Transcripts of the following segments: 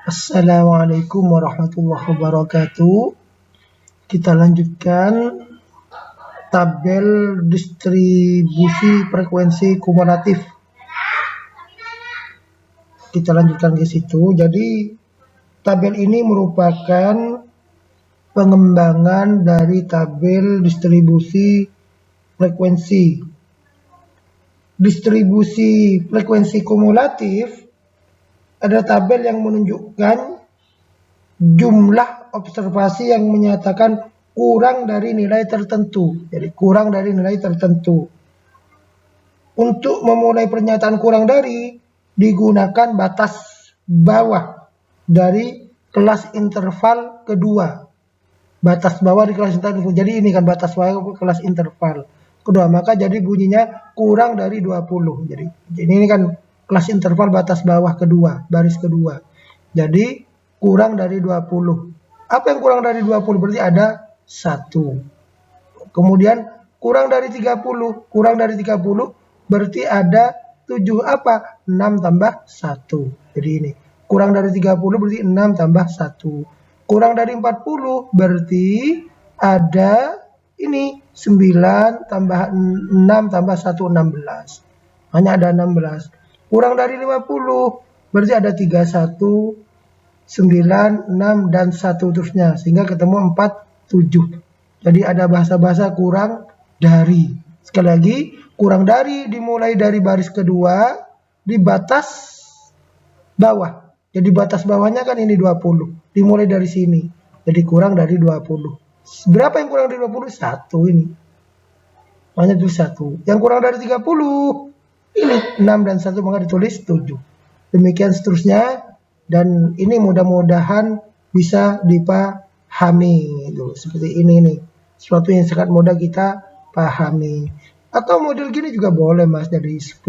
Assalamualaikum warahmatullahi wabarakatuh. Kita lanjutkan tabel distribusi frekuensi kumulatif. Kita lanjutkan ke situ. Jadi tabel ini merupakan pengembangan dari tabel distribusi frekuensi. Distribusi frekuensi kumulatif ada tabel yang menunjukkan jumlah observasi yang menyatakan kurang dari nilai tertentu. Jadi kurang dari nilai tertentu. Untuk memulai pernyataan kurang dari, digunakan batas bawah dari kelas interval kedua. Batas bawah di kelas interval. Jadi ini kan batas bawah kelas interval kedua. Maka jadi bunyinya kurang dari 20. Jadi ini kan kelas interval batas bawah kedua, baris kedua. Jadi kurang dari 20. Apa yang kurang dari 20? Berarti ada 1. Kemudian kurang dari 30. Kurang dari 30 berarti ada 7. Apa? 6 tambah 1. Jadi ini. Kurang dari 30 berarti 6 tambah 1. Kurang dari 40 berarti ada ini 9 tambah 6 tambah 1, 16. Hanya ada 16. Kurang dari 50 berarti ada 31, 9, 6, dan 1 terusnya. Sehingga ketemu 4, 7. Jadi ada bahasa-bahasa kurang dari. Sekali lagi, kurang dari dimulai dari baris kedua di batas bawah. Jadi batas bawahnya kan ini 20. Dimulai dari sini. Jadi kurang dari 20. Berapa yang kurang dari 20? 1 ini. Hanya tulis 1. Yang kurang dari 30 ini 6 dan 1, maka ditulis 7. Demikian seterusnya, dan ini mudah-mudahan bisa dipahami. Seperti ini nih. Sesuatu yang sangat mudah kita pahami. Atau model gini juga boleh Mas, dari 10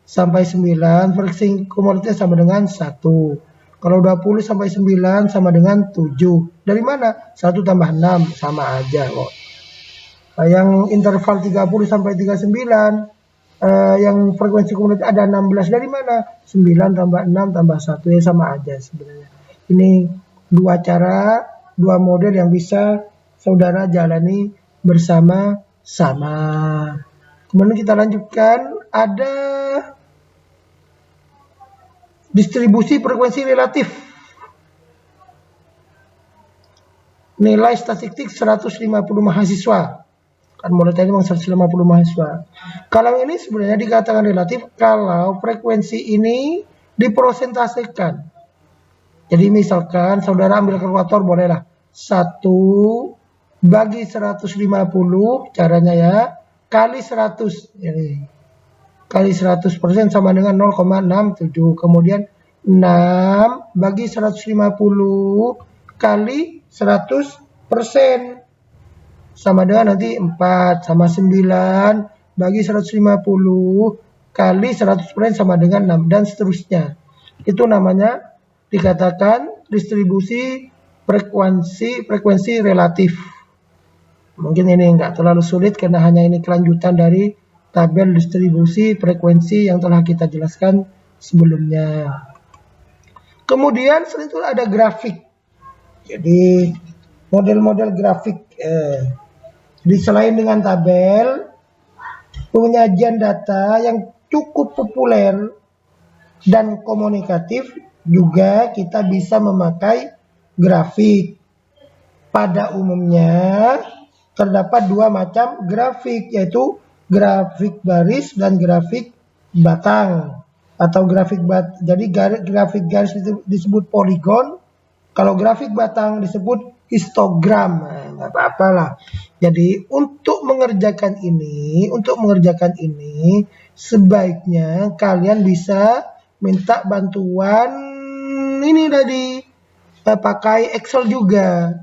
sampai 9 frekuensi kumulatifnya sama dengan 1. Kalau 20 sampai 9 sama dengan 7. Dari mana? 1 tambah 6 sama aja kok. Yang interval 30 sampai 39 yang frekuensi kumulatif ada 16, dari mana? 9 tambah 6 tambah 1, ya sama aja sebenarnya. Ini dua cara, dua model yang bisa saudara jalani bersama-sama. Kemudian kita lanjutkan, ada distribusi frekuensi relatif. Nilai statistik 150 mahasiswa. Kan mulai tadi memang 150 mahasiswa. Kalau ini sebenarnya dikatakan relatif kalau frekuensi ini diprosentasekan. Jadi misalkan saudara ambil kalkulator, bolehlah 1 bagi 150 caranya ya, kali 100. Jadi kali 100% sama dengan 0,67. Kemudian 6 bagi 150 kali 100% sama dengan nanti 4, sama 9 bagi 150 kali 100% sama dengan 6, dan seterusnya. Itu namanya dikatakan distribusi frekuensi relatif. Mungkin ini enggak terlalu sulit karena hanya ini kelanjutan dari tabel distribusi frekuensi yang telah kita jelaskan sebelumnya. Kemudian selain itu ada grafik. Jadi model-model grafik. Jadi selain dengan tabel, penyajian data yang cukup populer dan komunikatif, juga kita bisa memakai grafik. Pada umumnya terdapat dua macam grafik, yaitu grafik baris dan grafik batang. Atau jadi grafik garis disebut poligon, kalau grafik batang disebut histogram. Nggak apa-apa lah. Jadi untuk mengerjakan ini sebaiknya kalian bisa minta bantuan ini tadi, pakai Excel juga.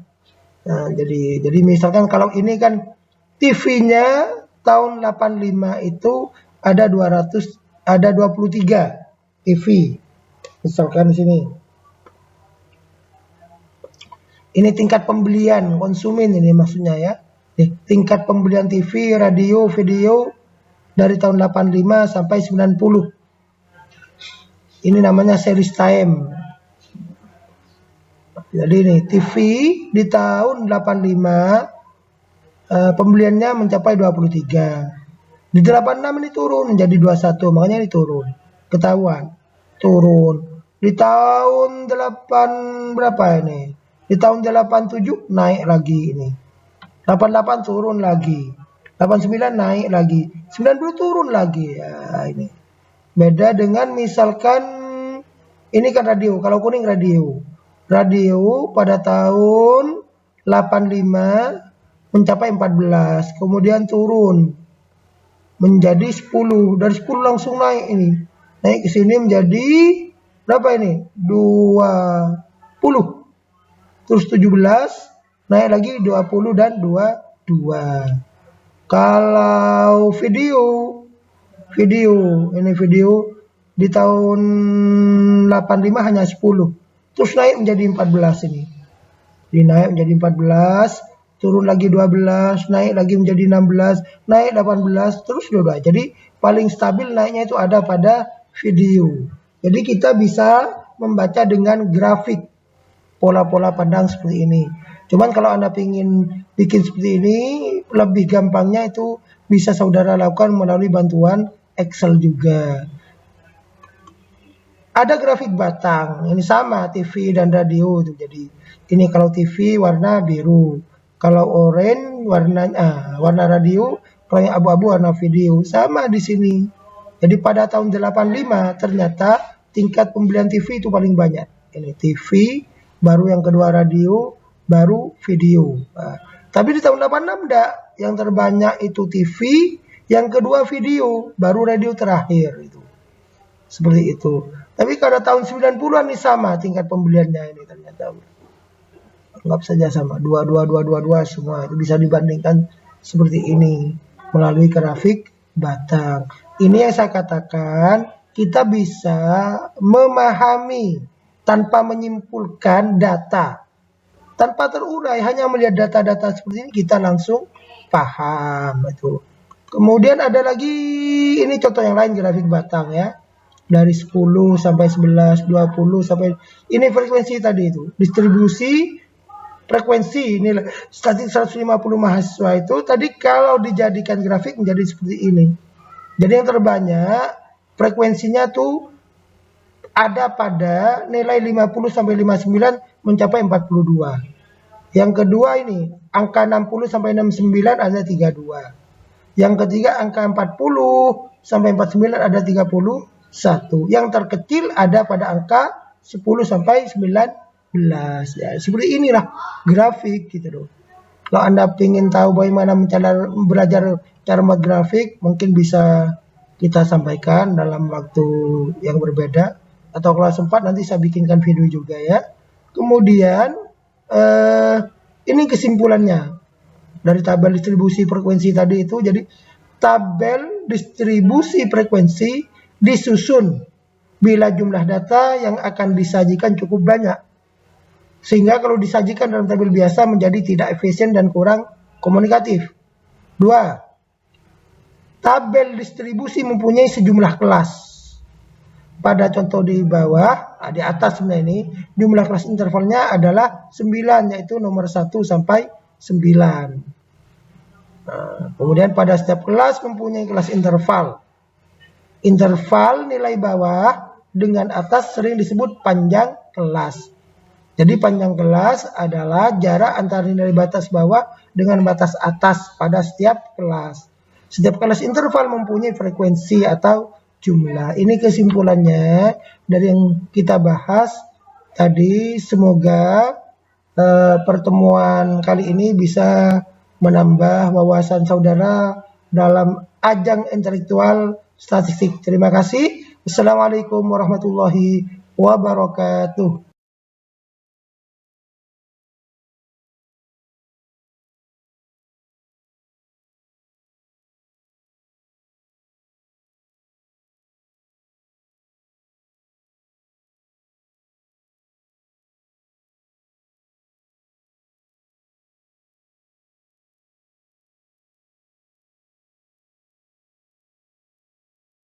Nah, jadi misalkan kalau ini kan TV-nya tahun 85 itu ada 23 TV. Misalkan di sini. Ini tingkat pembelian konsumen ini maksudnya ya. Tingkat pembelian TV, radio, video dari tahun 85 sampai 90. Ini namanya series time. Jadi nih TV di tahun 85 pembeliannya mencapai 23. Di 86 ini turun menjadi 21, makanya ini turun. Ketahuan. Turun. Di tahun 8 berapa ini? Di tahun 87 naik lagi ini. 88 turun lagi. 89 naik lagi. 90 turun lagi. Ya, ini. Beda dengan misalkan ini kan radio. Kalau kuning radio. Radio pada tahun 85 mencapai 14. Kemudian turun menjadi 10. Dari 10 langsung naik ini. Naik ke sini menjadi berapa ini? 20. Terus 17, naik lagi 20 dan 22. Kalau video ini video di tahun 85 hanya 10. Terus naik menjadi 14 ini. Naik menjadi 14, turun lagi 12, naik lagi menjadi 16, naik 18, terus 22. Jadi paling stabil naiknya itu ada pada video. Jadi kita bisa membaca dengan grafik pola-pola pandang seperti ini. Cuman kalau Anda ingin bikin seperti ini, lebih gampangnya itu bisa saudara lakukan melalui bantuan Excel juga. Ada grafik batang, ini sama TV dan radio itu. Jadi ini kalau TV warna biru, kalau oranye warna radio, kalau yang abu-abu warna video. Sama di sini. Jadi pada tahun 85 ternyata tingkat pembelian TV itu paling banyak. Ini TV, baru yang kedua radio, baru video. Nah, tapi di tahun 86 enggak. Yang terbanyak itu TV, yang kedua video, baru radio terakhir itu. Seperti itu. Tapi pada tahun 90-an ini sama tingkat pembeliannya ini ternyata. Anggap saja sama. 22 semua itu bisa dibandingkan seperti ini melalui grafik batang. Ini yang saya katakan, kita bisa memahami tanpa menyimpulkan data. Tanpa terurai, hanya melihat data-data seperti ini kita langsung paham itu. Kemudian ada lagi ini contoh yang lain grafik batang ya. Dari 10 sampai 11, 20 sampai ini frekuensi tadi itu. Distribusi frekuensi ini statistik 150 mahasiswa itu tadi kalau dijadikan grafik menjadi seperti ini. Jadi yang terbanyak frekuensinya tuh ada pada nilai 50 sampai 59 mencapai 42. Yang kedua ini angka 60 sampai 69 ada 32. Yang ketiga angka 40 sampai 49 ada 31. Yang terkecil ada pada angka 10 sampai 19. Ya, seperti inilah grafik gitu loh. Kalau Anda ingin tahu bagaimana belajar cara membuat grafik, mungkin bisa kita sampaikan dalam waktu yang berbeda. Atau kalau sempat nanti saya bikinkan video juga ya. Kemudian ini kesimpulannya dari tabel distribusi frekuensi tadi itu. Jadi tabel distribusi frekuensi disusun bila jumlah data yang akan disajikan cukup banyak. Sehingga kalau disajikan dalam tabel biasa menjadi tidak efisien dan kurang komunikatif. 2. Tabel distribusi mempunyai sejumlah kelas. Pada contoh di bawah, di atas sebenarnya ini, jumlah kelas intervalnya adalah 9, yaitu nomor 1 sampai 9. Nah, kemudian pada setiap kelas mempunyai kelas interval. Interval nilai bawah dengan atas sering disebut panjang kelas. Jadi panjang kelas adalah jarak antara nilai batas bawah dengan batas atas pada setiap kelas. Setiap kelas interval mempunyai frekuensi atau jumlah. Ini kesimpulannya dari yang kita bahas tadi. Semoga pertemuan kali ini bisa menambah wawasan saudara dalam ajang intelektual statistik. Terima kasih. Assalamualaikum warahmatullahi wabarakatuh.